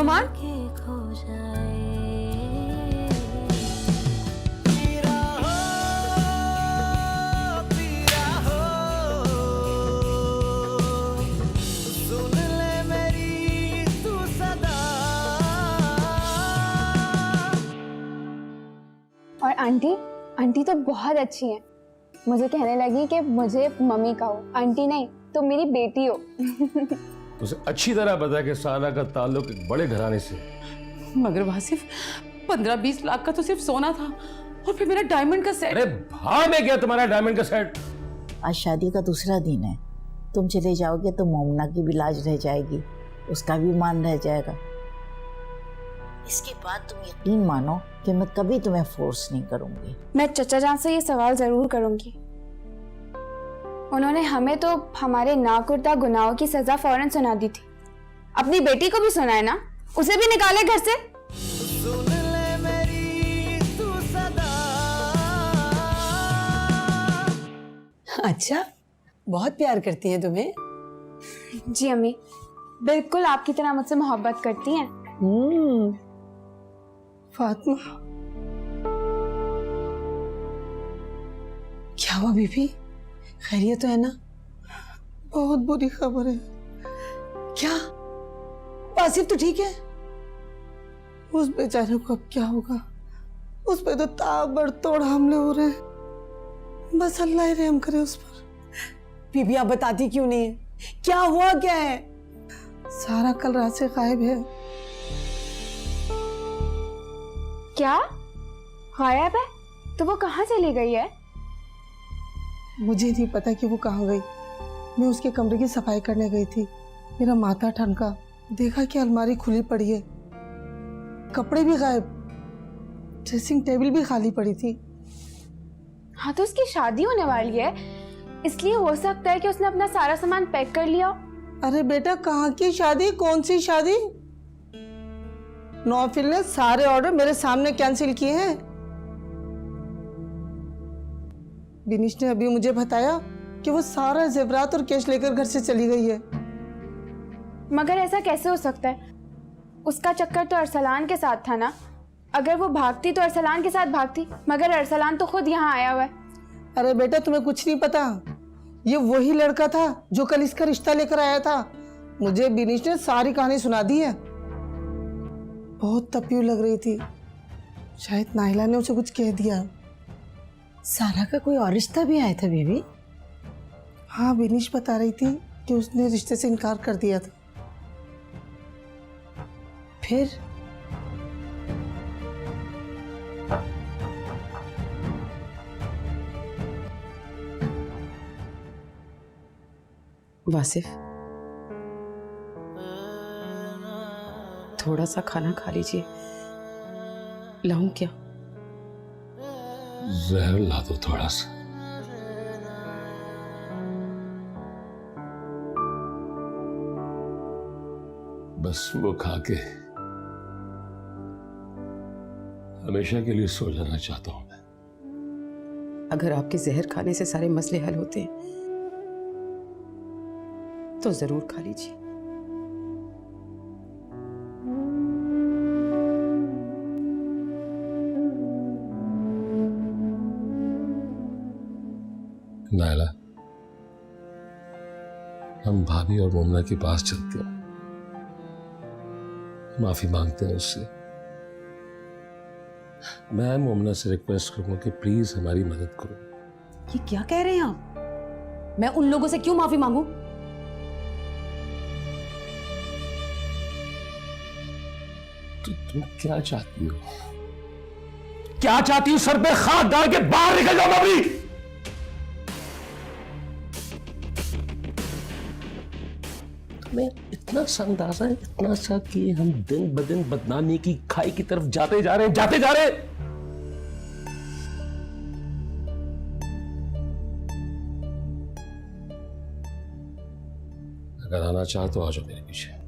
नुमान, और aunty, aunty तो बहुत अच्छी हैं। मुझे कहने लगी कि मुझे मम्मी कहो, आंटी नहीं तो मेरी बेटी हो। उसे अच्छी तरह पता कि सारा का ताल्लुक एक बड़े घराने से। मगर वासिफ 15-20 लाख का तो सिर्फ सोना था और फिर मेरा डायमंड का सेट। अरे भाव में गया तुम्हारा डायमंड का सेट। आज शादी का दूसरा दिन है, तुम चले जाओगे तो मोमना की भी लाज रह जाएगी, उसका भी मान रह जाएगा। इसके बाद तुम यकीन मानो कि मैं कभी तुम्हें फोर्स नहीं करूंगी। मैं चचा जान से ये सवाल जरूर करूंगी। उन्होंने हमें तो हमारे नाकुर्ता गुनाहों की सजा फौरन सुना दी थी, अपनी बेटी को भी सुनाए ना, उसे भी निकाले घर से। सुन ले मेरी तू सदा। अच्छा, बहुत प्यार करती हैं तुम्हें? जी अम्मी, बिल्कुल आपकी तरह मुझसे मोहब्बत करती हैं। फातिमा, क्या हुआ बीबी? खैरियत तो है ना? बहुत बुरी खबर है। क्या? वासिफ तो ठीक है? उस बेचारे को अब क्या होगा? उस पे तो ताबड़तोड़ हमले हो रहे हैं। बस अल्लाह ही रहम करे उस पर। बीबी आप बताती क्यों नहीं है? क्या हुआ क्या है? सारा कल रात से गायब है। क्या गायब है? तो वो कहाँ चली गई है? मुझे नहीं पता कि वो कहाँ गई। मैं उसके कमरे की सफाई करने गई थी, मेरा माथा ठनका, देखा कि अलमारी खुली पड़ी है, कपड़े भी गायब, ड्रेसिंग टेबल भी खाली पड़ी थी। हाँ तो उसकी शादी होने वाली है, इसलिए हो सकता है कि उसने अपना सारा सामान पैक कर लिया। अरे बेटा, कहाँ की शादी? कौन सी शादी? नौफिल ने सारे ऑर्डर मेरे सामने कैंसिल किए हैं। बिनिश ने अभी मुझे बताया कि वो सारा जेवरात और कैश लेकर घर से चली गई है। मगर ऐसा कैसे हो सकता है? उसका चक्कर तो अरसलान के साथ था ना। अगर वो भागती तो अरसलान के साथ भागती, मगर अरसलान तो खुद यहाँ आया हुआ है। अरे बेटा, तुम्हें कुछ नहीं पता, ये वही लड़का था जो कल इसका रिश्ता लेकर आया था। मुझे बिनिश ने सारी कहानी सुना दी है। बहुत तपियू लग रही थी, शायद नाहिला ने उसे कुछ कह दिया। सारा का कोई और रिश्ता भी आया था बीबी? हाँ, बिनिश बता रही थी कि उसने रिश्ते से इनकार कर दिया था। फिर वासिफ, थोड़ा सा खाना खा लीजिए। लाऊं क्या? जहर ला दो थोड़ा सा। बस वो खा के हमेशा के लिए सो जाना चाहता हूं मैं। अगर आपके जहर खाने से सारे मसले हल होते हैं तो जरूर खा लीजिए। नायला, हम भाभी और मोमना के पास चलते हैं, माफी मांगते हैं उससे। मैं मोमना से रिक्वेस्ट करूंगा कि प्लीज हमारी मदद करो। ये क्या कह रहे हैं आप? मैं उन लोगों से क्यों माफी मांगू? तो तुम क्या चाहती हो? क्या चाहती हो? सर पे खाद डाल के बाहर निकल जाओ भाभी। तुम्हें इतना सा अंदाजा है, इतना सा कि हम दिन ब दिन बदनामी की खाई की तरफ जाते जा रहे हैं, जाते जा रहे हैं। अगर आना चाहो तो आ जाओ मेरे पीछे।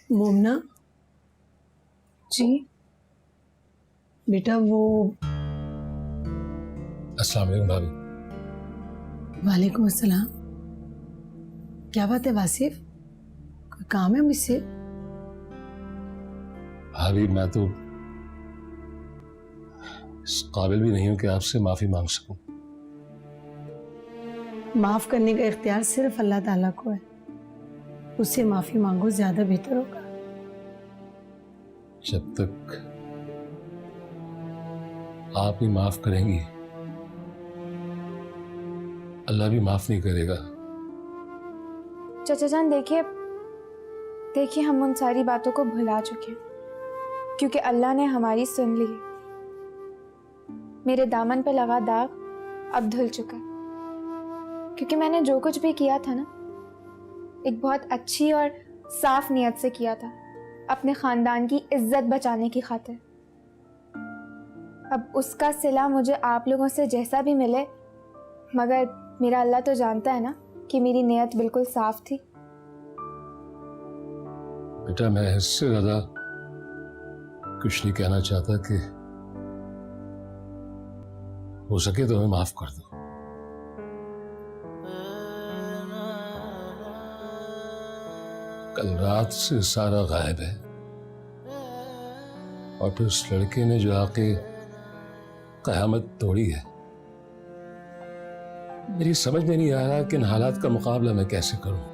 मोमना जी बेटा, वो अस्सलाम वालेकुम भाभी। वालेकुम अस्सलाम। क्या बात है वासिफ, कोई काम है मुझसे? भाभी मैं तो इस काबिल भी नहीं हूं कि आपसे माफी मांग सकूं। माफ करने का इख्तियार सिर्फ अल्लाह ताला को है, उससे माफी मांगो, ज्यादा बेहतर होगा। जब तक आप ही माफ करेंगी अल्लाह भी माफ नहीं करेगा। चाचा जान, देखिए हम उन सारी बातों को भुला चुके हैं क्योंकि अल्लाह ने हमारी सुन ली है। मेरे दामन पे लगा दाग अब धुल चुका है क्योंकि मैंने जो कुछ भी किया था ना, एक बहुत अच्छी और साफ नीयत से किया था, अपने खानदान की इज्जत बचाने की खातिर। अब उसका सिला मुझे आप लोगों से जैसा भी मिले, मगर मेरा अल्लाह तो जानता है ना कि मेरी नीयत बिल्कुल साफ थी। बेटा मैं इससे ज्यादा कुछ नहीं कहना चाहता कि हो सके तो हमें माफ कर दो। कल रात से सारा गायब है और फिर उस लड़के ने जो आके कयामत तोड़ी है, मेरी समझ में नहीं आ रहा कि इन हालात का मुकाबला मैं कैसे करूं।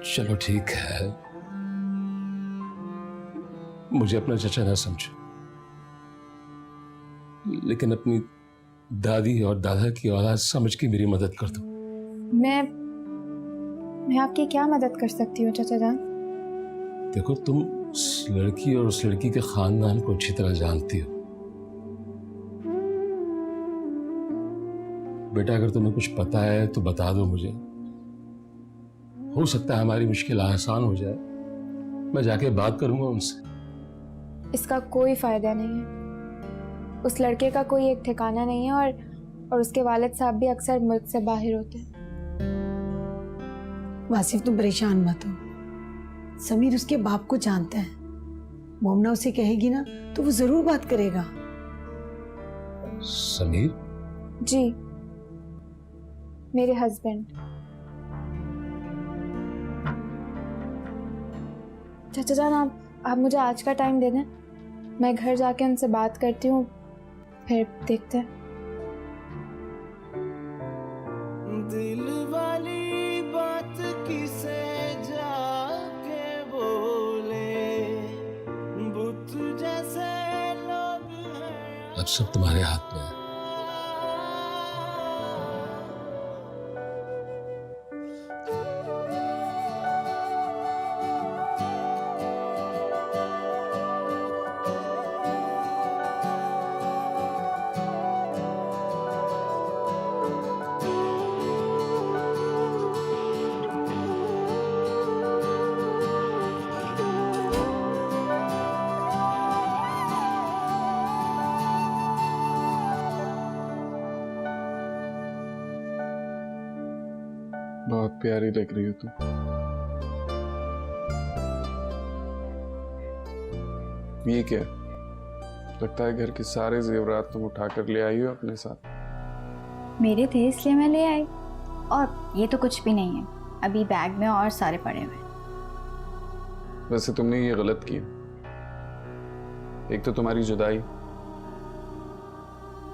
चलो ठीक है, मुझे अपना चचा ना समझो, लेकिन अपनी दादी और दादा की औलाद समझ के मेरी मदद कर दो। मैं आपकी क्या मदद कर सकती हूँ चाचा जान? देखो तुम उस लड़की और उस लड़की के खानदान को अच्छी तरह जानती हो। बेटा अगर तुम्हें कुछ पता है तो बता दो मुझे, हो सकता है हमारी मुश्किल आसान हो जाए। मैं जाके बात करूंगा उनसे। इसका कोई फायदा नहीं है। उस लड़के का कोई एक ठिकाना नहीं है और उसके वालिद साहब भी अक्सर मुल्क से बाहर होते हैं। वासिफ तुम परेशान मत हो, समीर उसके बाप को जानता है। मोमना उसे कहेगी ना तो वो जरूर बात करेगा। समीर? जी, मेरे हस्बैंड। चाचा जान, आप मुझे आज का टाइम दे दें, मैं घर जाके उनसे बात करती हूँ, फिर देखते हैं। दिल वाली बात किसे जाके बोले, बुत जैसे लोग हैं। अब सब तुम्हारे हाथ में है। बहुत प्यारी लग रही हो तुम। ये क्या लगता है, घर के सारे जेवरात तुम उठा कर ले आई हो अपने साथ? मेरे थे इसलिए मैं ले आई, और ये तो कुछ भी नहीं है, अभी बैग में और सारे पड़े हुए हैं। वैसे तुमने ये गलत किया। एक तो तुम्हारी जुदाई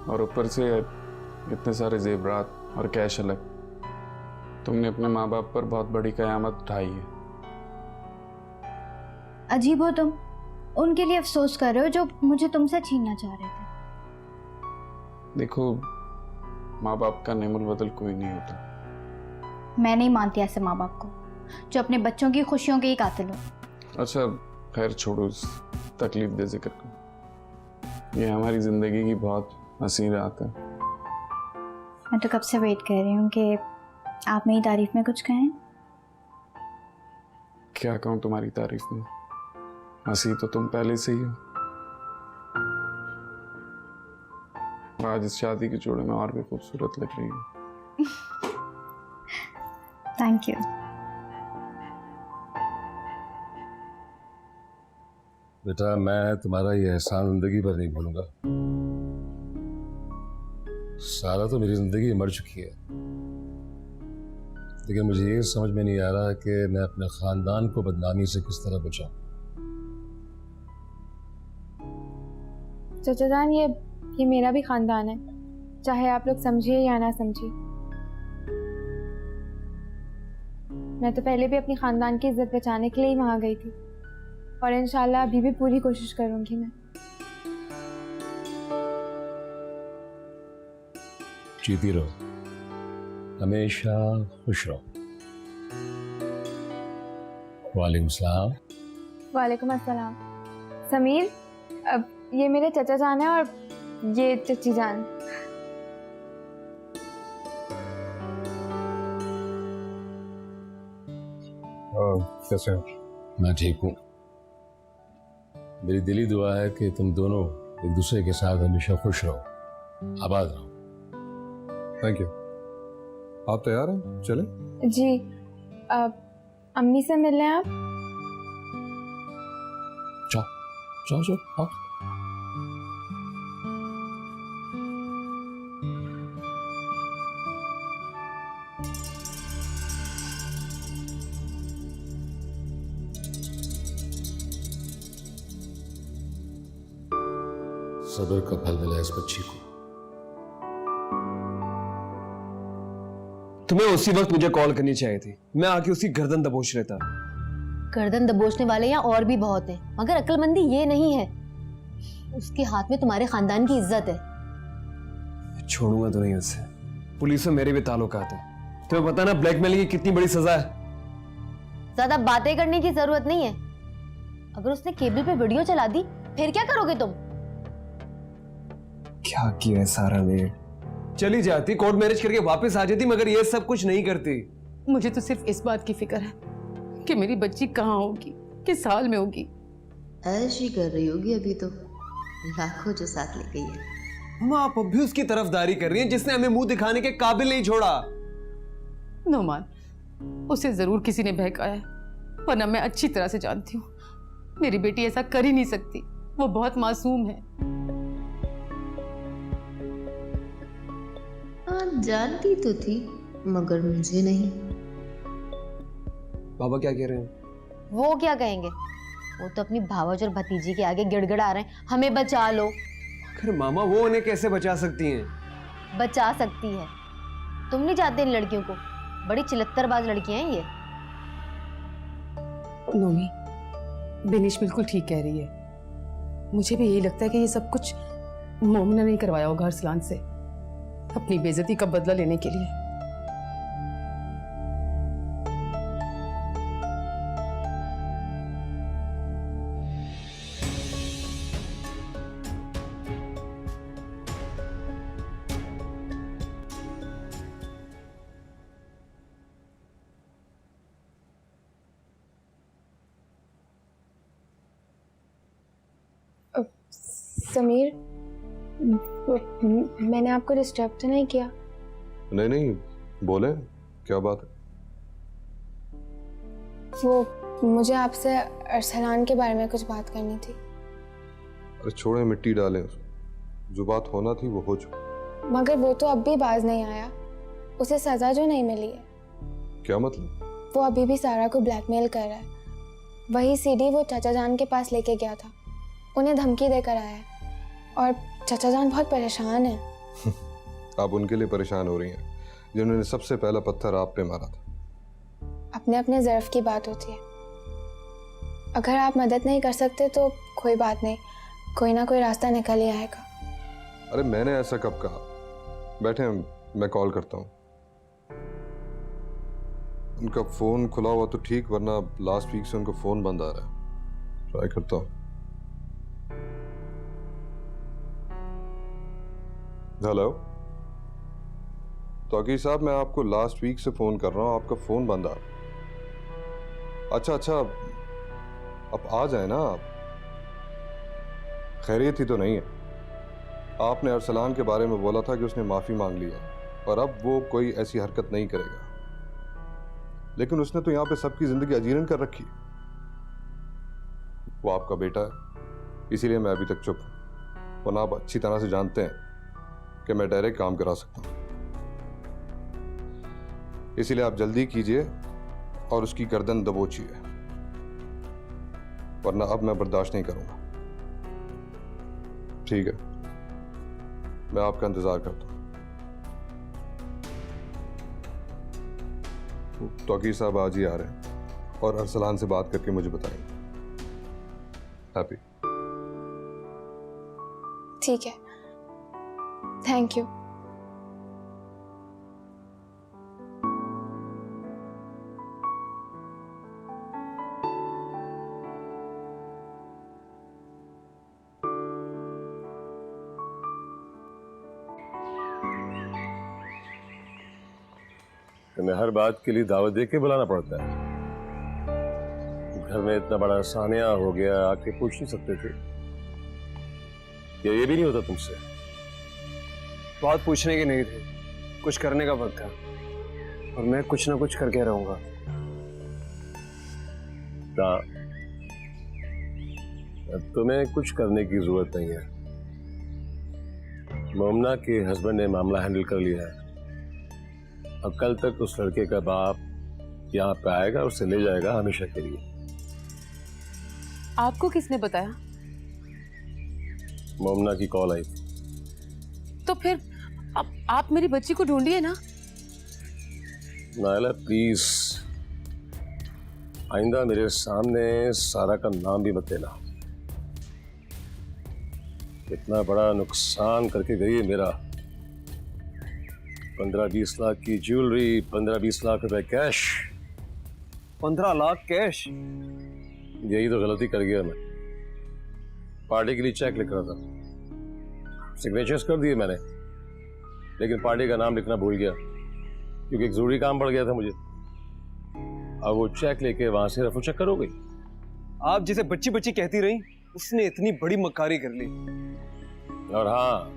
और ऊपर से इतने सारे जेवरात और कैश अलग। तुमने अपने माँ बाप पर बहुत बड़ी कयामत उठाई है। अजीब हो तुम, उनके लिए अफसोस कर रहे हो जो मुझे तुमसे छीनना चाह रहे थे। देखो, माँ बाप का नेमुल बदल कोई नहीं होता। मैं नहीं मानती ऐसे माँ बाप को जो अपने बच्चों की खुशियों के ही कातिल हो। अच्छा खैर छोड़ो इस तकलीफ दे जिक्र को। ये हमारी जिंदगी की बहुत हसीन रात है। मैं तो कब से वेट कर रही हूँ कि आप मेरी तारीफ में कुछ कहें। क्या कहूँ तुम्हारी तारीफ में, हंसी तो तुम पहले से ही हो। आज इस शादी के जोड़े में और भी खूबसूरत लग रही है। Thank you. बेटा, मैं तुम्हारा ये एहसान जिंदगी भर नहीं भूलूंगा। सारा तो मेरी जिंदगी मर चुकी है, लेकिन मुझे ये समझ में नहीं आ रहा कि मैं अपने खानदान को बदनामी से किस तरह बचाऊं। चाचा जान, ये मेरा भी खानदान है, चाहे आप लोग समझिए या ना समझिए। मैं तो पहले भी अपनी खानदान की इज्जत बचाने के लिए ही वहां गई थी, और इंशाल्लाह अभी भी पूरी कोशिश करूंगी मैं। जीती रहो, हमेशा खुश रहो। वालेकुम सलाम। वालेकुम अस्सलाम। समीर, अब ये मेरे चाचा जान है और ये चची जान। कैसे हो? मैं ठीक हूँ। मेरी दिली दुआ है कि तुम दोनों एक दूसरे के साथ हमेशा खुश रहो, आबाद रहो। Thank you. आप तैयार हैं? चलें? जी, अम्मी से मिल लें आप। जाओ जाओ जाओ, आओ। सब्र का फल मिला इस बच्ची को। तुम्हें उसी वक्त मुझे कॉल करनी चाहिए थी, मैं आके उसकी गर्दन दबोच लेता। गर्दन दबोचने वाले यहाँ और भी बहुत हैं, मगर अक्लमंदी ये नहीं है। उसके हाथ में तुम्हारे खानदान की इज्जत है। छोड़ूंगा तो नहीं उससे। पुलिस में मेरे भी ताल्लुकात हैं। तुम्हें पता ना ब्लैकमेलिंग की कितनी बड़ी सजा है। ज्यादा बातें करने की जरूरत नहीं है। अगर उसने केबल पे वीडियो चला दी फिर क्या करोगे तुम? क्या किया है सारा ने? चली जाती, कोर्ट मैरिज करके वापस आ जाती, मगर ये सब कुछ नहीं करती। मुझे तो सिर्फ इस बात की फिक्र है कि मेरी बच्ची कहाँ होगी, किस हाल में होगी। ऐश ही कर रही होगी अभी तो, लाखों जो साथ ले गई है। हम आप अब भी उसकी तरफदारी कर रही हैं जिसने हमें मुंह दिखाने के काबिल नहीं छोड़ा। नोमान, उसे जरूर किसी ने बहकाया है, वरना मैं अच्छी तरह से जानती हूँ मेरी बेटी ऐसा कर ही नहीं सकती। वो बहुत मासूम है। हाँ, जानती तो थी मगर मुझे नहीं। बाबा क्या कह रहे हैं? वो क्या कहेंगे? वो तो अपनी भावज और भतीजी के आगे गिड़गिड़ा रहे हैं, हमें बचा लो। अरे मामा, वो उन्हें कैसे बचा सकती हैं? बचा सकती है। तुम नहीं चाहते इन लड़कियों को? बड़ी चिलत्तरबाज लड़कियां हैं ये। नोमी, बिनिश बिल्कुल ठीक कह रही है। मुझे भी यही लगता है कि ये सब कुछ मोमिना ने करवाया होगा अरसलान से, अपनी बेइज्जती का बदला लेने के लिए। समीर, मैंने आपको डिस्टर्ब तो नहीं किया? नहीं नहीं, बोले, क्या बात है? वो मुझे आपसे अरसलान के बारे में कुछ बात करनी थी। अरे छोड़े, मिट्टी डालें उसमें। जो बात होना थी वो हो चुकी। मगर वो तो अब भी बाज नहीं आया। उसे सजा जो नहीं मिली है। क्या मतलब? वो अभी भी सारा को ब्लैकमेल कर रहा है। वही सीडी वो चाचा जान के पास लेके गया था, उन्हें धमकी देकर आया है, और चाचा जान बहुत परेशान है। आप उनके लिए परेशान हो रही हैं जिन्होंने सबसे पहला पत्थर आप पे मारा था। अपने अपने ज़र्फ की बात होती है। अगर आप मदद नहीं कर सकते तो कोई बात नहीं, कोई ना कोई रास्ता निकल ही आएगा। अरे मैंने ऐसा कब कहा? बैठे, मैं कॉल करता हूँ। उनका फोन खुला हुआ तो ठीक, वरना लास्ट वीक से उनका फोन बंद आ रहा है। ट्राई करता हूँ। हेलो तौकीर साहब, मैं आपको लास्ट वीक से फोन कर रहा हूँ, आपका फोन बंद आ रहा है। अच्छा, अब आ जाए ना आप। खैरियत ही तो नहीं है? आपने अरसलान के बारे में बोला था कि उसने माफी मांग ली है, और अब वो कोई ऐसी हरकत नहीं करेगा। लेकिन उसने तो यहां पे सबकी जिंदगी अजीरन कर रखी। वो आपका बेटा है, इसीलिए मैं अभी तक चुप हूं, वरना आप अच्छी तरह से जानते हैं कि मैं डायरेक्ट काम करा सकता हूं। इसीलिए आप जल्दी कीजिए और उसकी गर्दन दबोचिए, वरना अब मैं बर्दाश्त नहीं करूंगा। ठीक है, मैं आपका इंतजार करता हूं। तौकीर साहब आज ही आ रहे हैं और अरसलान से बात करके मुझे बताएंगे। हैप्पी। ठीक है, थैंक यू। तुम्हें हर बात के लिए दावत दे के बुलाना पड़ता है। घर में इतना बड़ा सानिया हो गया, आके पूछ नहीं सकते थे? या ये भी नहीं होता तुमसे? बात पूछने की नहीं थी, कुछ करने का वक्त था, और मैं कुछ ना कुछ करके रहूंगा। तुम्हें कुछ करने की जरूरत नहीं है। मोमना के हस्बैंड ने मामला हैंडल कर लिया है। अब कल तक उस लड़के का बाप यहाँ पे आएगा, उसे ले जाएगा हमेशा के लिए। आपको किसने बताया? मोमना की कॉल आई थी। तो फिर अब आप मेरी बच्ची को ढूंढिए ना। नायला प्लीज, आइंदा मेरे सामने सारा का नाम भी मत लेना। इतना बड़ा नुकसान करके गई है मेरा। 15-20 लाख की ज्वेलरी, 15-20 लाख रुपए कैश। 15 लाख कैश? यही तो गलती कर गया मैं। पार्टी के लिए चेक लिख रहा था, सिग्नेचर्स कर दिए मैंने, लेकिन पार्टी का नाम लिखना भूल गया क्योंकि एक जरूरी काम पड़ गया था मुझे। अब वो चेक लेके वहां से रफू चक्कर हो गई। आप जिसे बच्ची बच्ची कहती रही, उसने इतनी बड़ी मक्कारी कर ली। और हाँ,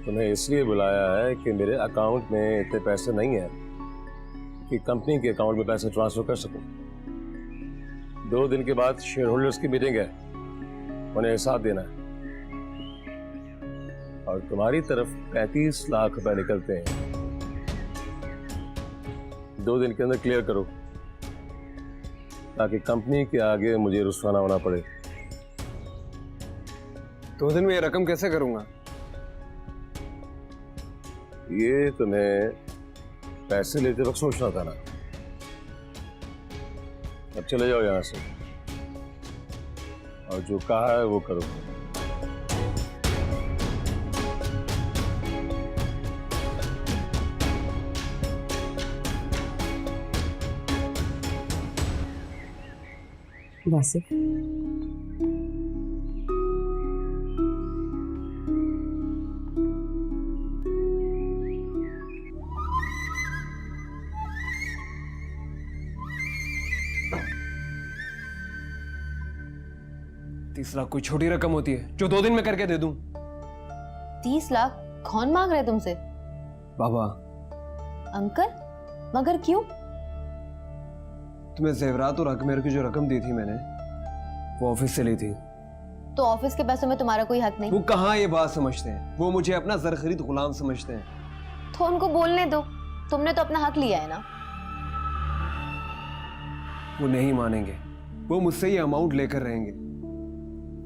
तुम्हें इसलिए बुलाया है कि मेरे अकाउंट में इतने पैसे नहीं है कि कंपनी के अकाउंट में पैसे ट्रांसफर कर सकूं। 2 दिन के बाद शेयर होल्डर्स की मीटिंग है, उन्हें हिसाब देना है। और तुम्हारी तरफ 35 लाख रुपए निकलते हैं। 2 दिन के अंदर क्लियर करो ताकि कंपनी के आगे मुझे रुस्वा ना होना पड़े। 2 दिन में ये रकम कैसे करूंगा? ये तुम्हें पैसे लेते वक्त सोचना था ना। अब चले जाओ यहां से और जो कहा है वो करो। वासिफ, तीस लाख कोई छोटी रकम होती है जो 2 दिन में करके दे दूं? 30 लाख कौन मांग रहा है तुमसे? बाबा। अंकल? मगर क्यों? तुम्हें जेवरात और अकमेर की जो रकम दी थी मैंने, वो ऑफिस से ली थी। तो ऑफिस के पैसों में तुम्हारा कोई हक नहीं? वो कहाँ ये बात समझते हैं? वो मुझे अपना जर खरीद गुलाम समझते हैं। तो उनको बोलने दो, तुमने तो अपना हक लिया है ना। वो नहीं मानेंगे, वो मुझसे ये अमाउंट लेकर रहेंगे।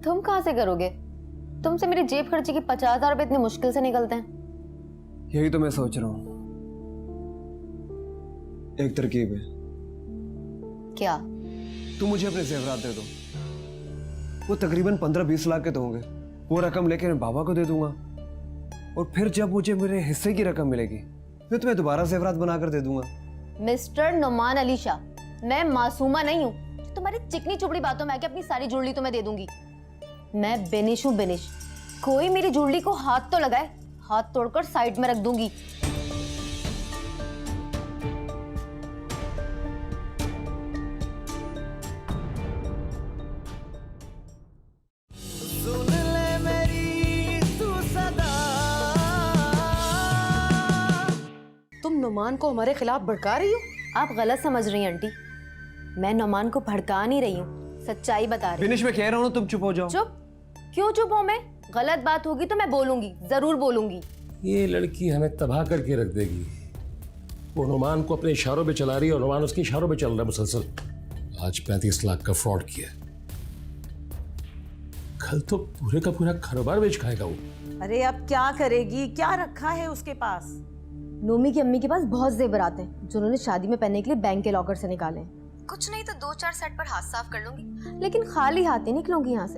तुम कहां से करोगे? तुमसे मेरी जेब खर्चे की 50,000 रुपए इतनी मुश्किल से निकलते हैं। यही तो मैं सोच रहा हूं। एक तरकीब है। क्या? तुम मुझे अपने जेवरात दे दो, वो तकरीबन 15-20 लाख के तो होंगे। वो रकम लेके मैं बाबा को दे दूंगा, और फिर जब मुझे मेरे हिस्से की रकम मिलेगी फिर तुम्हें दोबारा जेवरात बनाकर दे दूंगा। मिस्टर नुमान अली शाह, मैं मासूमा नहीं हूँ तुम्हारी चिकनी चुपड़ी बातों में आके अपनी सारी जुड़ली तुम्हें दे दूंगी। मैं बेनिश हूँ, बेनिश। कोई मेरी जुड़ली को हाथ तो लगाए, हाथ तोड़कर साइड में रख दूंगी। सुन ले मेरी तू सदा, तुम नुमान को हमारे खिलाफ भड़का रही हो? आप गलत समझ रही हैं आंटी। मैं नुमान को भड़का नहीं रही हूँ, सच्चाई बता रही हूँ। विनिश, मैं कह रहा हूँ ना, तुम चुप हो जाओ। चुप? क्यों चुप हूँ मैं? गलत बात होगी तो मैं बोलूंगी, जरूर बोलूंगी। ये लड़की हमें तबाह करके रख देगी। वो नुमान को अपने इशारों पे चला रही है और नुमान उसके इशारों पे चल रहा है मुसलसल। आज 35 लाख का फ्रॉड किया, कल तो पूरे का पूरा कारोबार बेच खाएगा वो। अरे अब क्या करेगी? क्या रखा है उसके पास? नोमी की अम्मी के पास बहुत जेवरात हैं जो उन्होंने शादी में पहनने के लिए बैंक के लॉकर से निकाले। कुछ नहीं तो 2-4 सेट पर हाथ साफ कर लूंगी, लेकिन खाली हाथ नहीं निकलूंगी यहाँ से।